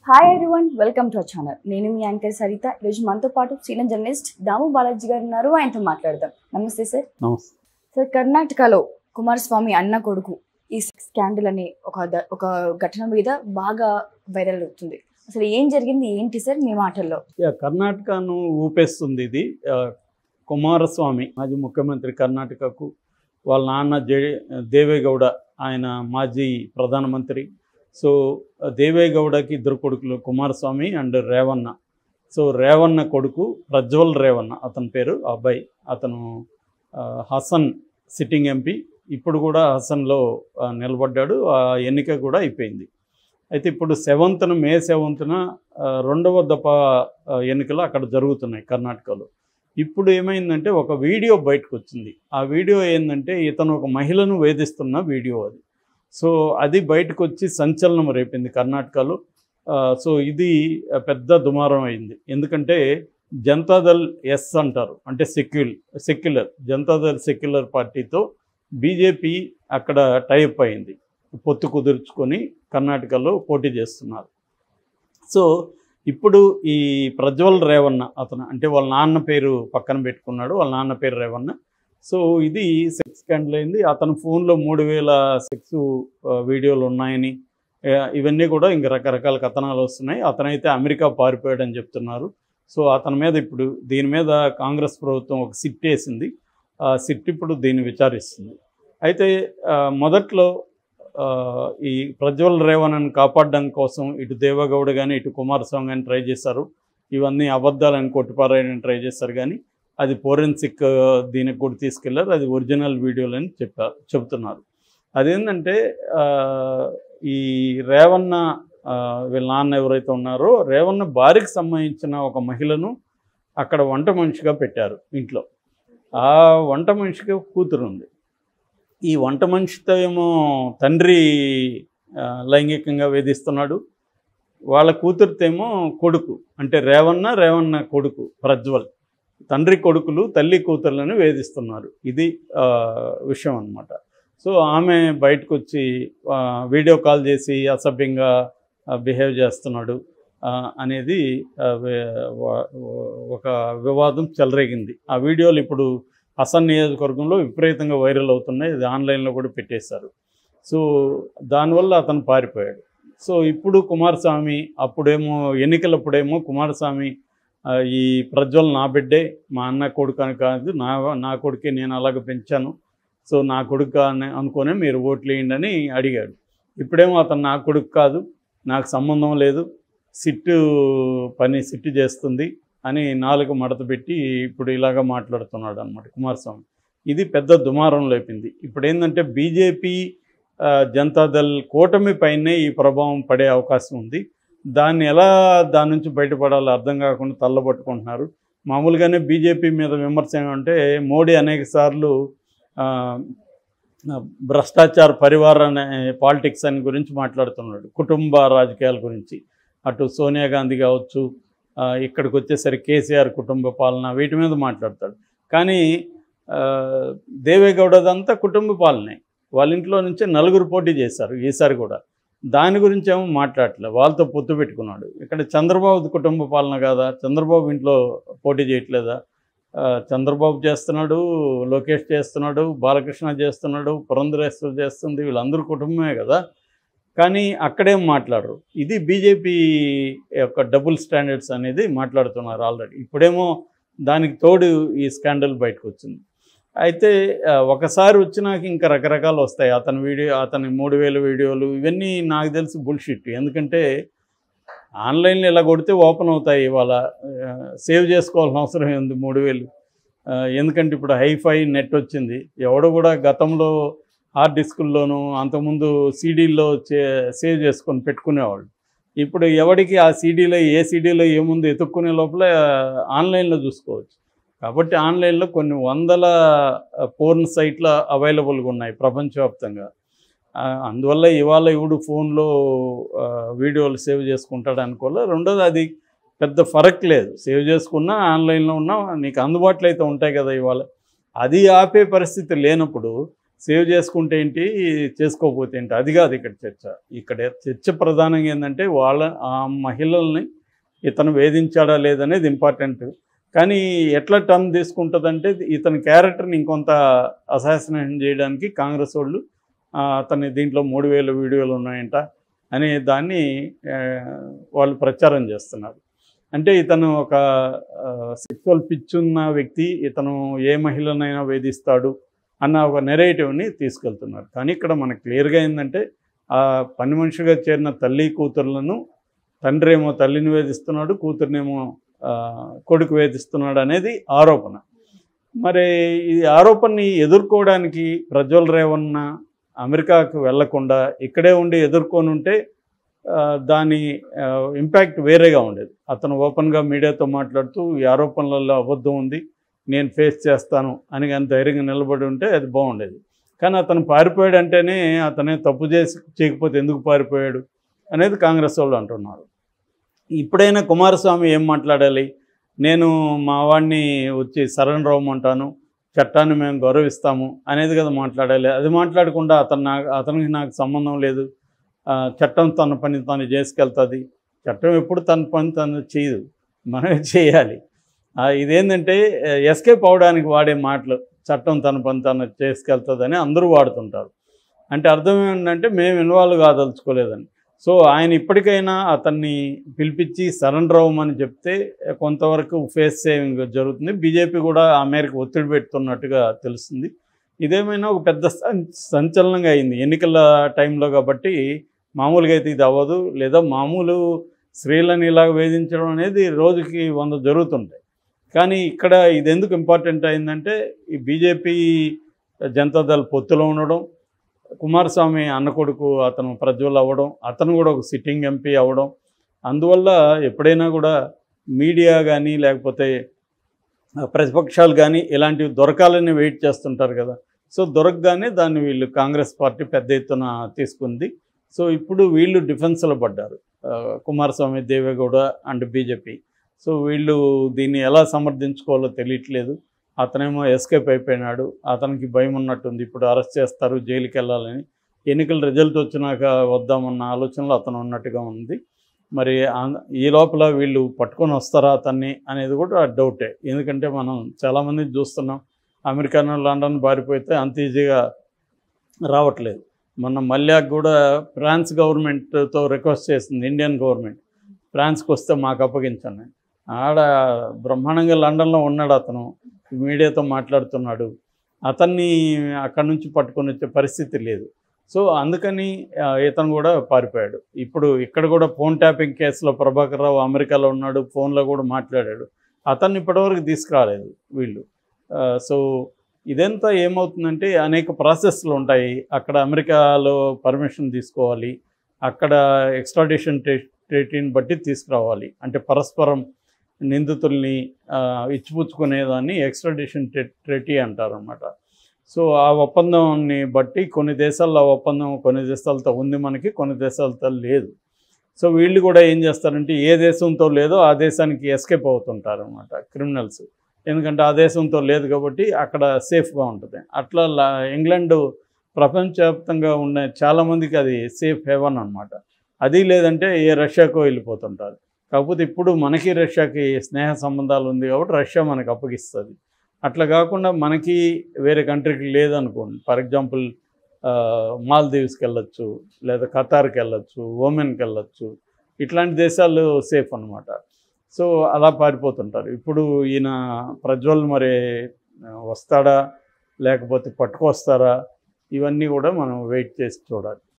Hi everyone, welcome to our channel. నేను మీ anchor Saritha. ఈరోజు మనతో పాటు సీనియర్ జర్నలిస్ట్ దాము బాలాజీ గారు ఉన్నారు. ఆయనతో మాట్లాడదాం. నమస్తే సార్. నమస్తే సార్, కర్ణాటకలో కుమారస్వామి అన్న కొడుకు ఈ స్కాండల్ అనే ఒక ఘటన మీద బాగా వైరల్ అవుతుంది. అసలు ఏం జరిగింది ఏంటి సార్ మీ మాటల్లో? కర్ణాటకను ఊపేస్తుంది ఇది. కుమారస్వామి మాజీ ముఖ్యమంత్రి కర్ణాటకకు, వాళ్ళ నాన్న దేవేగౌడ ఆయన మాజీ ప్రధానమంత్రి. సో దేవేగౌడకి ఇద్దరు కొడుకులు, కుమారస్వామి అండ్ రేవన్న. సో రేవన్న కొడుకు ప్రజ్వల్ రేవన్న అతని పేరు. అబ్బాయి అతను హసన్ సిట్టింగ్ ఎంపీ. ఇప్పుడు కూడా హసన్లో నిలబడ్డాడు. ఆ ఎన్నిక కూడా అయిపోయింది. అయితే ఇప్పుడు మే 7న రెండవ దఫా ఎన్నికలు అక్కడ జరుగుతున్నాయి కర్ణాటకలో. ఇప్పుడు ఏమైందంటే ఒక వీడియో బయటకు వచ్చింది. ఆ వీడియో ఏంటంటే ఇతను ఒక మహిళను వేధిస్తున్న వీడియో అది. సో అది బయటకు వచ్చి సంచలనం రేపింది కర్ణాటకలో. సో ఇది పెద్ద దుమారం అయింది. ఎందుకంటే జనతాదళ్ ఎస్ అంటారు, అంటే సెక్యులర్ జనతాదళ్ సెక్యులర్ పార్టీతో బీజేపీ అక్కడ టైప్ అయింది. పొత్తు కుదుర్చుకొని కర్ణాటకలో పోటీ చేస్తున్నారు. సో ఇప్పుడు ఈ ప్రజ్వల్ రేవన్న అతను, అంటే వాళ్ళ నాన్న పేరు పక్కన పెట్టుకున్నాడు, వాళ్ళ నాన్న పేరు రేవన్న. సో ఇది సెక్స్ స్కాండల్ అయింది. అతని ఫోన్లో 3000 సెక్స్ వీడియోలు ఉన్నాయని, ఇవన్నీ కూడా ఇంక రకరకాల కథనాలు వస్తున్నాయి. అతనైతే అమెరికా పారిపోయాడని చెప్తున్నారు. సో అతని మీద ఇప్పుడు దీని మీద కాంగ్రెస్ ప్రభుత్వం ఒక సిట్ వేసింది. ఆ సిట్ ఇప్పుడు దీన్ని విచారిస్తుంది. అయితే మొదట్లో ఈ ప్రజ్వల్ రేవణను కాపాడడం కోసం ఇటు దేవేగౌడ కానీ ఇటు కుమారస్వామి కానీ ట్రై చేశారు. ఇవన్నీ అబద్ధాలని కొట్టిపారాయని ట్రై చేశారు. కానీ అది ఫోరెన్సిక్ దీనికి కూడా తీసుకెళ్లారు. అది ఒరిజినల్ వీడియోలని చెప్తున్నారు. అదేంటంటే ఈ రేవన్న వీళ్ళ నాన్న ఎవరైతే ఉన్నారో, రేవన్న భార్యకి సంబంధించిన ఒక మహిళను అక్కడ వంట మనిషిగా పెట్టారు ఇంట్లో. ఆ వంట మనిషికి కూతురు ఉంది. ఈ వంట మనిషితో ఏమో తండ్రి లైంగికంగా వేధిస్తున్నాడు. వాళ్ళ కూతురితో ఏమో కొడుకు, అంటే రేవన్న కొడుకు ప్రజ్వల్, తండ్రి కొడుకులు తల్లి కూతుర్లను వేధిస్తున్నారు. ఇది విషయం అన్నమాట. సో ఆమె బయటకు వచ్చి వీడియో కాల్ చేసి అసభ్యంగా బిహేవ్ చేస్తున్నాడు అనేది ఒక వివాదం చెలరేగింది. ఆ వీడియోలు ఇప్పుడు హసన్ నియోజకవర్గంలో విపరీతంగా వైరల్ అవుతున్నాయి. ఇది ఆన్లైన్లో కూడా పెట్టేశారు. సో దానివల్ల అతను పారిపోయాడు. సో ఇప్పుడు కుమారస్వామి అప్పుడేమో ఎన్నికలప్పుడేమో కుమారస్వామి ఈ ప్రజ్వల్ నా బిడ్డే, మా అన్న కొడుకు అని కాదు, నా కొడుకే, నేను అలాగ పెంచాను, సో నా కొడుకు అని అనుకునే మీరు ఓట్లు వేయండి అని అడిగాడు. ఇప్పుడేమో అతను నా కొడుకు కాదు, నాకు సంబంధం లేదు, సిట్టు చేస్తుంది అని నాలుగు మడత పెట్టి ఇప్పుడు ఇలాగ మాట్లాడుతున్నాడు అన్నమాట కుమారస్వామి. ఇది పెద్ద దుమారం లేపింది. ఇప్పుడు ఏంటంటే బీజేపీ జనతాదళ్ కూటమి పైనే ఈ ప్రభావం పడే అవకాశం ఉంది. దాన్ని దాని నుంచి బయటపడాలో అర్థం కాకుండా తల్లబట్టుకుంటున్నారు. మామూలుగానే బీజేపీ మీద విమర్శ ఏమంటే మోడీ అనేక సార్లు భ్రష్టాచార పరివార పాలిటిక్స్ అని గురించి మాట్లాడుతున్నాడు, కుటుంబ రాజకీయాల గురించి. అటు సోనియా గాంధీ కావచ్చు, ఇక్కడికి వచ్చేసరికి కేసీఆర్ కుటుంబ పాలన, వీటి మీద మాట్లాడతాడు. కానీ దేవేగౌడదంతా కుటుంబ పాలనే. వాళ్ళ ఇంట్లో నుంచే 4 పోటీ చేశారు ఈసారి కూడా. దాని గురించి ఏమో మాట్లాడలేదు, వాళ్ళతో పొత్తు పెట్టుకున్నాడు. ఇక్కడ చంద్రబాబు కుటుంబ పాలన కాదా? చంద్రబాబు ఇంట్లో పోటీ చేయట్లేదా? చంద్రబాబు చేస్తున్నాడు, లోకేష్ చేస్తున్నాడు, బాలకృష్ణ చేస్తున్నాడు, పురంధరేశ్వర్ చేస్తుంది, వీళ్ళందరూ కుటుంబమే కదా. కానీ అక్కడేం మాట్లాడరు. ఇది బీజేపీ యొక్క డబుల్ స్టాండర్డ్స్ అనేది మాట్లాడుతున్నారు ఆల్రెడీ. ఇప్పుడేమో దానికి తోడు ఈ స్కాండల్ బయటకు వచ్చింది. అయితే ఒకసారి వచ్చినాక ఇంకా రకరకాలు వస్తాయి. అతని 3000 వీడియోలు ఇవన్నీ నాకు తెలిసి బుల్షిట్. ఎందుకంటే ఆన్లైన్లో ఇలా కొడితే ఓపెన్ అవుతాయి. ఇవాళ సేవ్ చేసుకోవాల్సిన అవసరం ఉంది 3000. ఎందుకంటే ఇప్పుడు హైఫై నెట్ వచ్చింది. ఎవడు కూడా గతంలో హార్డ్ డిస్కుల్లోనూ అంతకుముందు సీడీల్లో సేవ్ చేసుకొని పెట్టుకునేవాళ్ళు. ఇప్పుడు ఎవడికి ఆ సీడీలో ఏ సీడీలో ఏముందో ఎతుక్కునే లోపల ఆన్లైన్లో చూసుకోవచ్చు. కాబట్టి ఆన్లైన్లో కొన్ని వందల పోర్న్ సైట్లు అవైలబుల్గా ఉన్నాయి ప్రపంచవ్యాప్తంగా. అందువల్ల ఇవాళ ఇప్పుడు ఫోన్లో వీడియోలు సేవ్ చేసుకుంటాడు అనుకోలే. రెండోది, అది పెద్ద ఫరక్ లేదు, సేవ్ చేసుకున్నా ఆన్లైన్లో ఉన్నా నీకు అందుబాటులో అయితే ఉంటాయి కదా ఇవాళ. అది ఆపే పరిస్థితి లేనప్పుడు సేవ్ చేసుకుంటే ఏంటి, చేసుకోకపోతే ఏంటి, అది కాదు ఇక్కడ చర్చ. ఇక్కడ చర్చ ప్రధానంగా ఏంటంటే ఆ మహిళల్ని ఇతను వేధించాడా లేదనేది ఇంపార్టెంట్. కానీ ఎట్లా టర్న్ తీసుకుంటుందంటే ఇతని క్యారెక్టర్ని ఇంకొంత అసాసినేషన్ చేయడానికి కాంగ్రెస్ వాళ్ళు అతని దీంట్లో 3000 వీడియోలు ఉన్నాయంట అనే దాన్ని వాళ్ళు ప్రచారం చేస్తున్నారు. అంటే ఇతను ఒక సెక్సువల్ పిచ్చున్న వ్యక్తి, ఇతను ఏ మహిళనైనా వేధిస్తాడు అన్న ఒక నెరేటివ్ని తీసుకెళ్తున్నారు. కానీ ఇక్కడ మనకు క్లియర్గా ఏంటంటే ఆ పని మనిషిగా చేరిన తల్లి కూతుర్లను తండ్రి ఏమో తల్లిని వేధిస్తున్నాడు, కూతుర్నేమో కొడుకు వేధిస్తున్నాడు అనేది ఆరోపణ. మరి ఈ ఆరోపణని ఎదుర్కోవడానికి ప్రజ్వల్ రేవణ్ణ అమెరికాకు వెళ్లకుండా ఇక్కడే ఉండి ఎదుర్కొని ఉంటే దాని ఇంపాక్ట్ వేరేగా ఉండేది. అతను ఓపెన్గా మీడియాతో మాట్లాడుతూ ఈ ఆరోపణలలో అబద్ధం ఉంది, నేను ఫేస్ చేస్తాను అని కానీ ధైర్యంగా నిలబడి ఉంటే అది బాగుండేది. కానీ అతను పారిపోయాడు అంటేనే అతనే తప్పు చేయకపోతే ఎందుకు పారిపోయాడు అనేది కాంగ్రెస్ వాళ్ళు అంటున్నారు. ఇప్పుడైనా కుమారస్వామి ఏం మాట్లాడాలి, నేను మా వాడిని వచ్చి సరెండర్ అవ్వమంటాను, చట్టాన్ని మేము గౌరవిస్తాము అనేది కదా మాట్లాడాలి. అది మాట్లాడకుండా అతనికి నాకు సంబంధం లేదు, చట్టం తన పని తను చేసుకెళ్తుంది, చట్టం ఎప్పుడు తన పని తను చేయదు, మనమే చేయాలి. ఇదేంటంటే ఎస్కేప్ అవడానికి వాడే మాటలు, చట్టం తన పని తను చేసుకెళ్తుందని అందరూ వాడుతుంటారు. అంటే అర్థం ఏంటంటే మేము ఇన్వాల్వ్ కాదలుచుకోలేదని. సో ఆయన ఇప్పటికైనా అతన్ని పిలిపించి సరెండర్ అవ్వమని చెప్తే కొంతవరకు ఫేస్ సేవింగ్ జరుగుతుంది. బీజేపీ కూడా ఆ మేరకు ఒత్తిడి పెడుతున్నట్టుగా తెలుస్తుంది. ఇదేమైనా ఒక పెద్ద సంచలనంగా అయింది ఎన్నికల టైంలో కాబట్టి. మామూలుగా అయితే ఇది అవ్వదు, లేదా మామూలు స్త్రీలను ఇలాగ వేధించడం అనేది రోజుకి 100 జరుగుతుంటాయి. కానీ ఇక్కడ ఇది ఎందుకు ఇంపార్టెంట్ అయిందంటే ఈ బీజేపీ జనతాదళ్ పొత్తులో ఉండడం, కుమారస్వామి అన్న కొడుకు అతను ప్రజ్వల్ అవ్వడం, అతను కూడా ఒక సిట్టింగ్ ఎంపీ అవ్వడం, అందువల్ల ఎప్పుడైనా కూడా మీడియా కానీ లేకపోతే ప్రతిపక్షాలు కానీ ఇలాంటివి దొరకాలని వెయిట్ చేస్తుంటారు కదా. సో దొరకగానే దాన్ని వీళ్ళు కాంగ్రెస్ పార్టీ పెద్ద ఎత్తున తీసుకుంది. సో ఇప్పుడు వీళ్ళు డిఫెన్స్లో పడ్డారు, Kumaraswamy, Deve Gowda and BJP. So వీళ్ళు దీన్ని ఎలా సమర్థించుకోవాలో తెలియట్లేదు. అతనేమో ఎస్కేప్ అయిపోయినాడు, అతనికి భయం ఉన్నట్టుంది, ఇప్పుడు అరెస్ట్ చేస్తారు, జైలుకి వెళ్ళాలని. ఎన్నికల రిజల్ట్ వచ్చినాక వద్దామన్న ఆలోచనలో అతను ఉన్నట్టుగా ఉంది. మరి ఈ లోపల వీళ్ళు పట్టుకొని వస్తారా అతన్ని అనేది కూడా డౌటే. ఎందుకంటే మనం చాలామంది చూస్తున్నాం, అమెరికా లండన్ బారిపోతే అంత ఈజీగా రావట్లేదు. మొన్న మల్యాక్ కూడా ఫ్రాన్స్ గవర్నమెంట్తో రిక్వెస్ట్ చేసింది ఇండియన్ గవర్నమెంట్, ఫ్రాన్స్కి వస్తే మాకు అప్పగించండి. ఆడ బ్రహ్మాండంగా లండన్లో ఉన్నాడు, అతను మీడియాతో మాట్లాడుతున్నాడు, అతన్ని అక్కడి నుంచి పట్టుకొని వచ్చే పరిస్థితి లేదు. సో అందుకని ఇతను కూడా పారిపోయాడు. ఇప్పుడు ఇక్కడ కూడా ఫోన్ ట్యాపింగ్ కేసులో ప్రభాకర్ రావు అమెరికాలో ఉన్నాడు, ఫోన్లో కూడా మాట్లాడాడు, అతన్ని ఇప్పటివరకు తీసుకురాలేదు వీళ్ళు. సో ఇదంతా ఏమవుతుందంటే అనేక ప్రాసెస్లు ఉంటాయి. అక్కడ అమెరికాలో పర్మిషన్ తీసుకోవాలి, అక్కడ ఎక్స్ట్రాడిషన్ ట్రీటీని బట్టి తీసుకురావాలి. అంటే పరస్పరం నిందితుల్ని ఇచ్చిపుచ్చుకునేదాన్ని ఎక్స్ట్రాడిషన్ ట్రీటీ అంటారు అన్నమాట. సో ఆ ఒప్పందాన్ని బట్టి కొన్ని దేశాల్లో ఆ ఒప్పందం కొన్ని దేశాలతో ఉంది మనకి, కొన్ని దేశాలతో లేదు. సో వీళ్ళు కూడా ఏం చేస్తారంటే ఏ దేశంతో లేదో ఆ దేశానికి ఎస్కేప్ అవుతుంటారు అన్నమాట క్రిమినల్స్. ఎందుకంటే ఆ దేశంతో లేదు కాబట్టి అక్కడ సేఫ్గా ఉంటుంది. అట్లా ఇంగ్లాండ్ ప్రపంచవ్యాప్తంగా ఉన్న చాలామందికి అది సేఫ్ హెవెన్ అనమాట. అది లేదంటే రష్యాకో వెళ్ళిపోతుంటారు. కాకపోతే ఇప్పుడు మనకి రష్యాకి స్నేహ సంబంధాలు ఉంది కాబట్టి రష్యా మనకు అప్పగిస్తుంది. అట్లా కాకుండా మనకి వేరే కంట్రీకి లేదనుకోండి, ఫర్ ఎగ్జాంపుల్ మాల్దీవ్స్కి వెళ్ళొచ్చు, లేదా ఖతార్కి వెళ్ళొచ్చు, ఓమెన్కి వెళ్ళొచ్చు, ఇట్లాంటి దేశాలు సేఫ్ అనమాట. సో అలా పారిపోతుంటారు. ఇప్పుడు ఈయన ప్రజ్వల్ మరి వస్తాడా లేకపోతే పట్టుకొస్తారా, ఇవన్నీ కూడా మనం వెయిట్ చేసి చూడాలి.